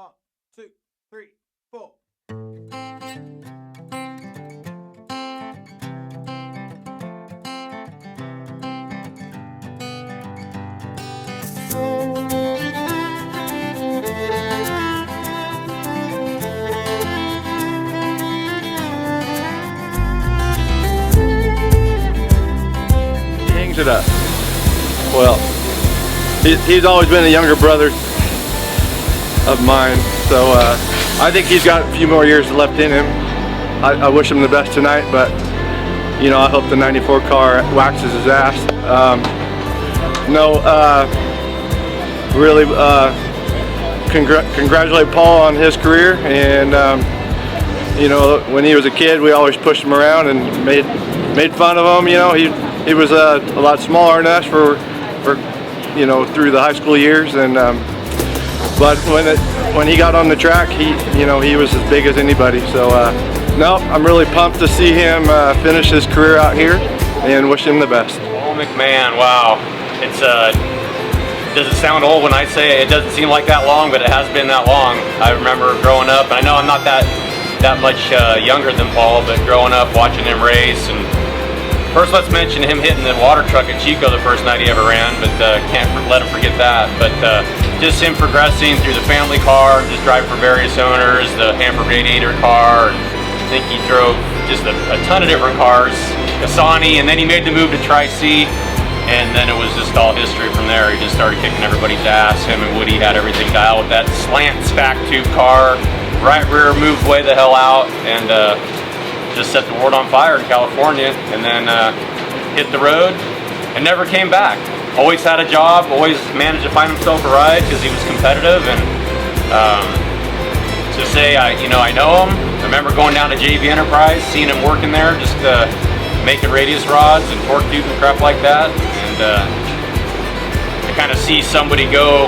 1, 2, 3, 4. He hangs it up. Well, he's always been a younger brother of mine, so I think he's got a few more years left in him. I wish him the best tonight, but you know, I hope the 94 car waxes his ass. Really congratulate Paul on his career, and you know, when he was a kid, we always pushed him around and made fun of him. You know, he was a lot smaller than us for you know, through the high school years, and but when he got on the track, he was as big as anybody. So no, I'm really pumped to see him finish his career out here, and wish him the best. Oh, McMahan, wow. It's does it sound old when I say it? It doesn't seem like that long, but it has been that long. I remember growing up, and I know I'm not that much younger than Paul, but growing up watching him race. And first, let's mention him hitting the water truck at Chico the first night he ever ran, but can't let him forget that. But just him progressing through the family car, just driving for various owners, the Hamper Radiator car, and I think he drove just a ton of different cars, Kasani, and then he made the move to Tri-C, and then it was just all history from there. He just started kicking everybody's ass. Him and Woody had everything dialed with that slant stack tube car, right rear moved way the hell out, and just set the world on fire in California, and then hit the road and never came back. Always had a job, always managed to find himself a ride because he was competitive. And to say I know him. I remember going down to JV Enterprise, seeing him working there, just making radius rods and torque tubes and crap like that. And to kind of see somebody go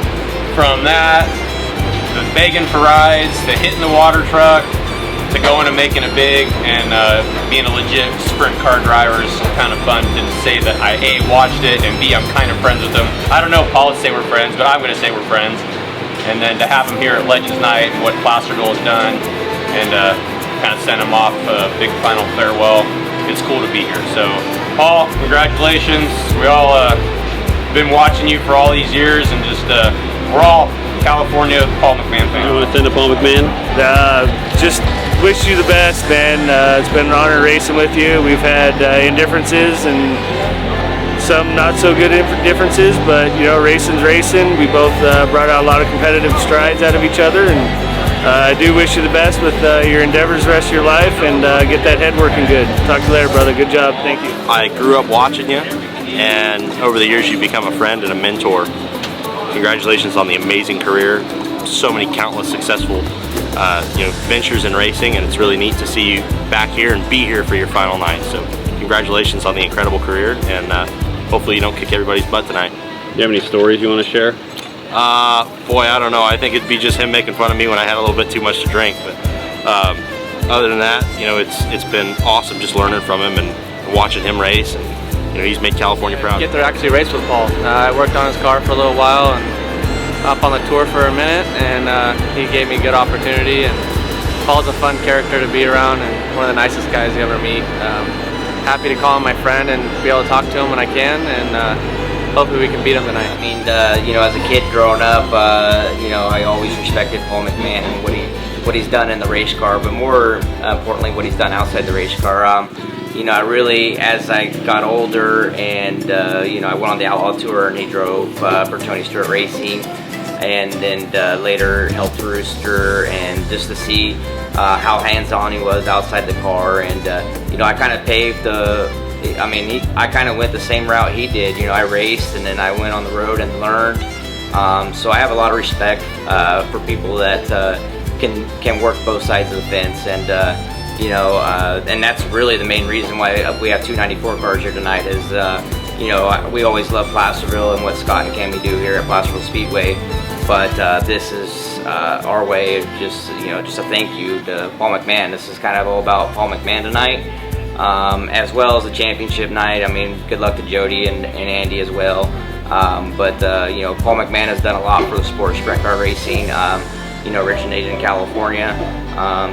from that to begging for rides to hitting the water truck to going and making it big, and being a legit sprint car driver is kind of fun to say that I A, watched it, and B, I'm kind of friends with him. I don't know if Paul would say we're friends, but I'm going to say we're friends. And then to have him here at Legends Night and what Placerville has done, and kind of send him off a big final farewell, it's cool to be here. So Paul, congratulations. We all been watching you for all these years, and just we're all California Paul McMahan fans. I want to send to Paul McMahan. Just wish you the best, man. It's been an honor racing with you. We've had indifferences and some not so good differences, but you know, racing's racing. We both brought out a lot of competitive strides out of each other, and I do wish you the best with your endeavors the rest of your life, and get that head working good. Talk to you later, brother. Good job. Thank you. I grew up watching you, and over the years you've become a friend and a mentor. Congratulations on the amazing career. So many countless successful ventures in racing, and it's really neat to see you back here and be here for your final night. So congratulations on the incredible career, and hopefully you don't kick everybody's butt tonight. Do you have any stories you want to share? Boy, I don't know. I think it'd be just him making fun of me when I had a little bit too much to drink. But other than that, you know, it's been awesome just learning from him and watching him race. And you know, he's made California proud. Get to actually race with Paul. I worked on his car for a little while and up on the tour for a minute, and he gave me a good opportunity. And Paul's a fun character to be around and one of the nicest guys you ever meet. Happy to call him my friend and be able to talk to him when I can, and hopefully we can beat him tonight. I mean, you know, as a kid growing up, you know, I always respected Paul McMahan and what he's done in the race car, but more importantly, what he's done outside the race car. You know, I really, as I got older, and you know, I went on the Outlaw Tour, and he drove for Tony Stewart Racing, and then later helped Rooster, and just to see how hands-on he was outside the car. And you know, I kind of paved I kind of went the same route he did. You know, I raced, and then I went on the road and learned. So I have a lot of respect for people that can work both sides of the fence, and you know, and that's really the main reason why we have 294 cars here tonight. Is you know, we always love Placerville and what Scott and Cammy do here at Placerville Speedway, but this is our way of just a thank you to Paul McMahan. This is kind of all about Paul McMahan tonight, as well as the championship night. I mean, good luck to Jody and Andy as well. But you know, Paul McMahan has done a lot for the sport of sprint car racing. originated in California.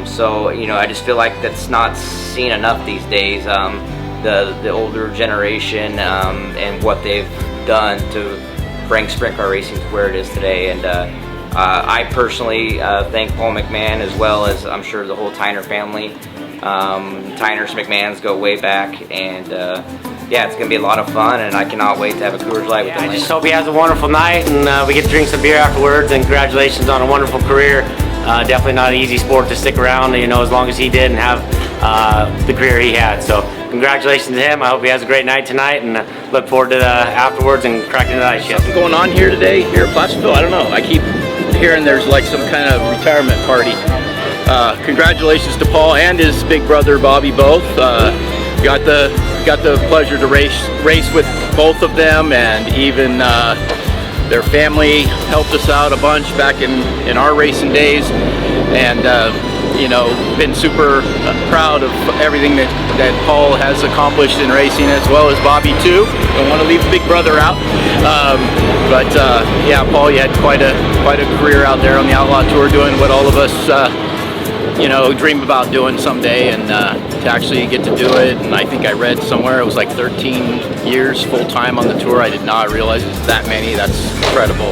So I just feel like that's not seen enough these days. The older generation and what they've done to bring sprint car racing to where it is today. And I personally thank Paul McMahan, as well as I'm sure the whole Tyner family. Tyners, McMahons go way back, and yeah, it's going to be a lot of fun, and I cannot wait to have a Coors Light with him. I just hope he has a wonderful night, and we get to drink some beer afterwards, and congratulations on a wonderful career. Definitely not an easy sport to stick around, as long as he did and have the career he had. So congratulations to him. I hope he has a great night tonight, and look forward to afterwards and cracking the ice shift. What's going on here today, here at Placerville? I don't know. I keep hearing there's like some kind of retirement party. Congratulations to Paul and his big brother Bobby both. Got the pleasure to race with both of them, and even their family helped us out a bunch back in our racing days, and been super proud of everything that Paul has accomplished in racing, as well as Bobby too. Don't want to leave big brother out, but yeah, Paul, you had quite a career out there on the Outlaw Tour, doing what all of us dream about doing someday, and to actually get to do it. And I think I read somewhere it was like 13 years full-time on the tour. I did not realize it's that many. That's incredible.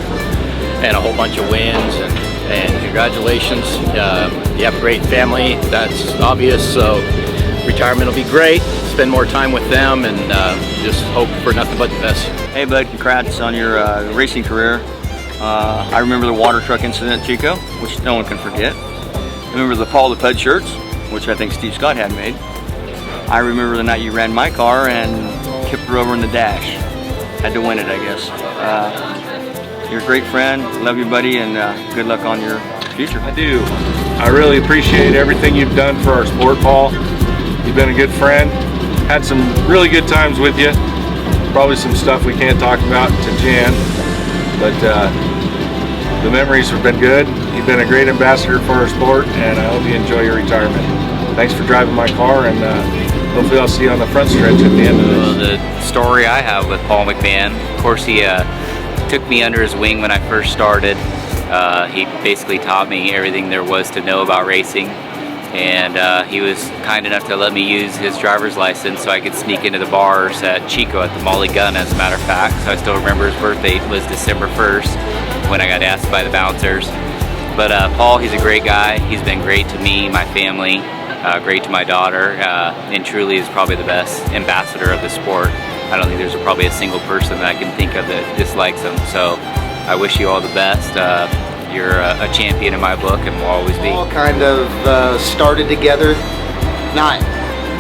And a whole bunch of wins, and congratulations. You have a great family, that's obvious, so retirement will be great. Spend more time with them, and just hope for nothing but the best. Hey bud, congrats on your racing career. I remember the water truck incident at Chico, which no one can forget. I remember the Paul the Pud shirts, which I think Steve Scott had made. I remember the night you ran my car and kipped her over in the dash. Had to win it, I guess. You're a great friend, love you buddy, and good luck on your future. I do. I really appreciate everything you've done for our sport, Paul. You've been a good friend. Had some really good times with you. Probably some stuff we can't talk about to Jan, but the memories have been good. You've been a great ambassador for our sport, and I hope you enjoy your retirement. Thanks for driving my car, and hopefully I'll see you on the front stretch at the end of this. Well, the story I have with Paul McMahan, of course, he took me under his wing when I first started. He basically taught me everything there was to know about racing, and he was kind enough to let me use his driver's license so I could sneak into the bars at Chico at the Molly Gun, as a matter of fact. So I still remember his birthday was December 1st when I got asked by the bouncers. But Paul, he's a great guy. He's been great to me, my family, great to my daughter, and truly is probably the best ambassador of the sport. I don't think there's probably a single person that I can think of that dislikes him. So I wish you all the best. You're a champion in my book, and will always be. All kind of started together. Not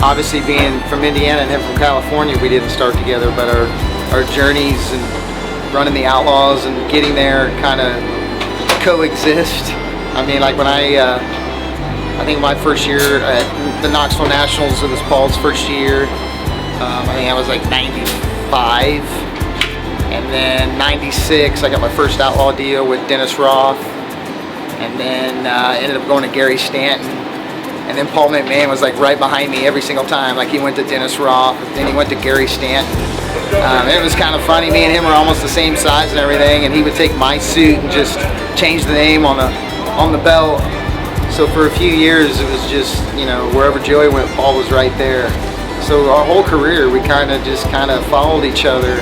obviously being from Indiana and him from California, we didn't start together, but our journeys and running the Outlaws and getting there kind of coexist. I mean, like when I think my first year at the Knoxville Nationals, it was Paul's first year. I think I was like 95, and then 96 I got my first Outlaw deal with Dennis Roth, and then ended up going to Gary Stanton, and then Paul McMahan was like right behind me every single time. Like he went to Dennis Roth, then he went to Gary Stanton. It was kind of funny. Me and him were almost the same size and everything, and he would take my suit and just change the name on the belt. So for a few years it was just, wherever Joey went, Paul was right there. So our whole career we kind of followed each other,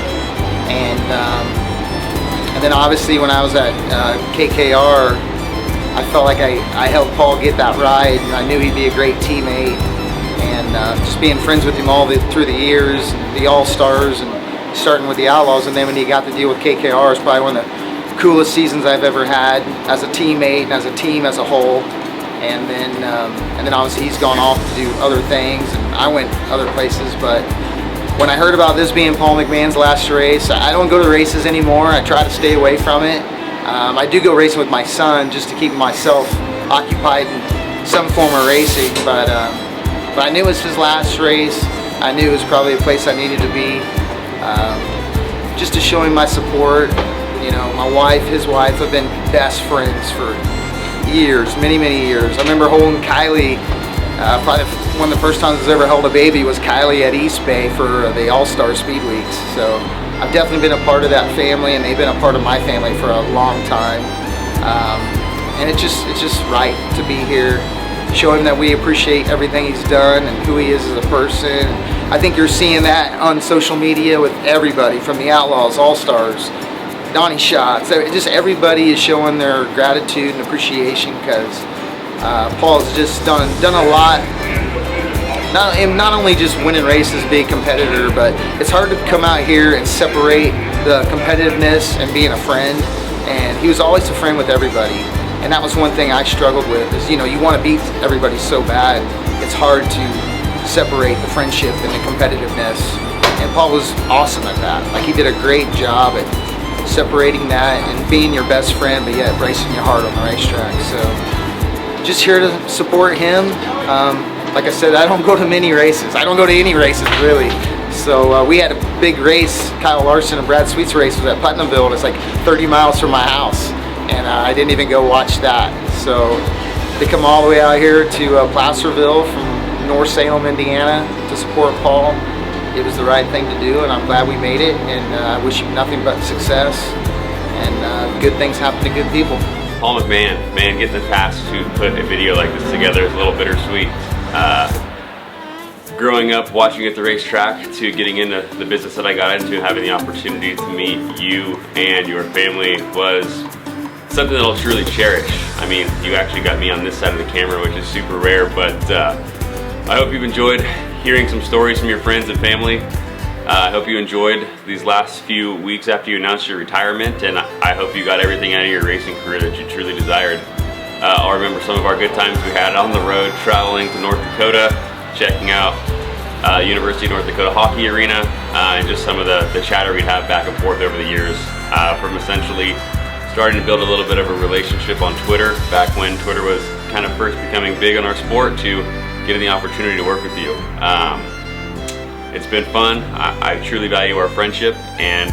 and then obviously when I was at KKR, I felt like I helped Paul get that ride, and I knew he'd be a great teammate. And just being friends with him through the years, the All-Stars, and starting with the Outlaws, and then when he got the deal with KKR, it's probably one of the coolest seasons I've ever had as a teammate and as a team as a whole. And then obviously he's gone off to do other things, and I went other places. But when I heard about this being Paul McMahan's last race, I don't go to races anymore. I try to stay away from it. I do go racing with my son just to keep myself occupied in some form of racing, but I knew it was his last race. I knew it was probably a place I needed to be, just to show him my support. My wife, his wife, have been best friends for years, many years. I remember holding Kylie, probably one of the first times I ever held a baby was Kylie at East Bay for the All-Star Speed Weeks. So I've definitely been a part of that family, and they've been a part of my family for a long time. and it's just right to be here, show him that we appreciate everything he's done and who he is as a person. I think you're seeing that on social media with everybody from the Outlaws, All-Stars, Donnie Shots. Just everybody is showing their gratitude and appreciation because Paul's just done a lot. Not only just winning races, being a competitor, but it's hard to come out here and separate the competitiveness and being a friend. And he was always a friend with everybody. And that was one thing I struggled with is, you want to beat everybody so bad, it's hard to separate the friendship and the competitiveness. And Paul was awesome at that. Like, he did a great job at separating that and being your best friend, but yet racing your heart on the racetrack. So just here to support him. Like I said, I don't go to many races. I don't go to any races, really. So we had a big race. Kyle Larson and Brad Sweet's race was at Putnamville, and it's like 30 miles from my house. And I didn't even go watch that. So they come all the way out here to Placerville from North Salem, Indiana to support Paul. It was the right thing to do, and I'm glad we made it. And I wish him nothing but success. And good things happen to good people. Paul McMahan, man, getting the task to put a video like this together is a little bittersweet. Growing up, watching at the racetrack, to getting into the business that I got into, having the opportunity to meet you and your family was something that I'll truly cherish. I mean, you actually got me on this side of the camera, which is super rare, but I hope you've enjoyed hearing some stories from your friends and family. I hope you enjoyed these last few weeks after you announced your retirement, and I hope you got everything out of your racing career that you truly desired. I'll remember some of our good times we had on the road, traveling to North Dakota, checking out University of North Dakota Hockey Arena, and just some of the chatter we'd have back and forth over the years, from essentially starting to build a little bit of a relationship on Twitter, back when Twitter was kind of first becoming big on our sport, to getting the opportunity to work with you. It's been fun. I truly value our friendship, and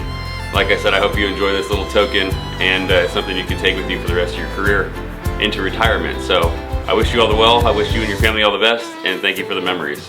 like I said, I hope you enjoy this little token, and something you can take with you for the rest of your career into retirement. So I wish you all the well. I wish you and your family all the best, and thank you for the memories.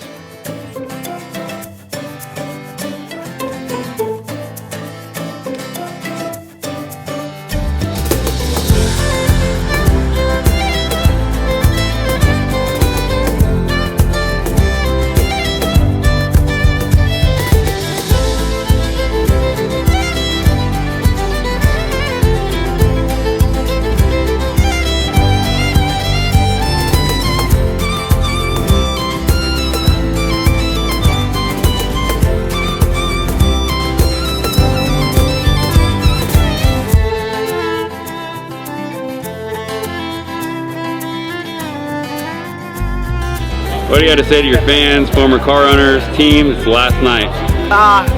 What do you got to say to your fans, former car owners, team? It's the last night.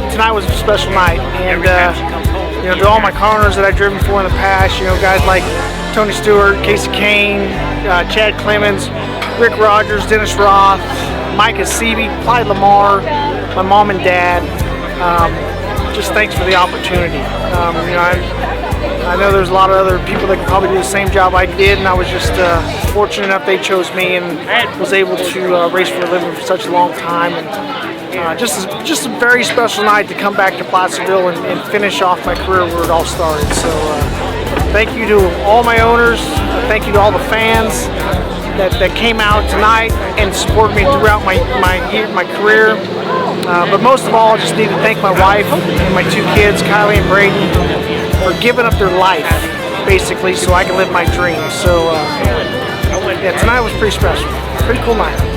Tonight was a special night, and to all my car owners that I've driven for in the past, guys like Tony Stewart, Casey Kane, Chad Clemens, Rick Rogers, Dennis Roth, Mike Acebi, Clyde Lamar, my mom and dad. Just thanks for the opportunity. I know there's a lot of other people that could probably do the same job I did, and I was just fortunate enough they chose me and was able to race for a living for such a long time. And just a very special night to come back to Placerville and finish off my career where it all started. So thank you to all my owners. Thank you to all the fans that came out tonight and supported me throughout my career. But most of all, I just need to thank my wife and my two kids, Kylie and Braden, for giving up their life, basically, so I can live my dreams. So, yeah, tonight was pretty special. Pretty cool night.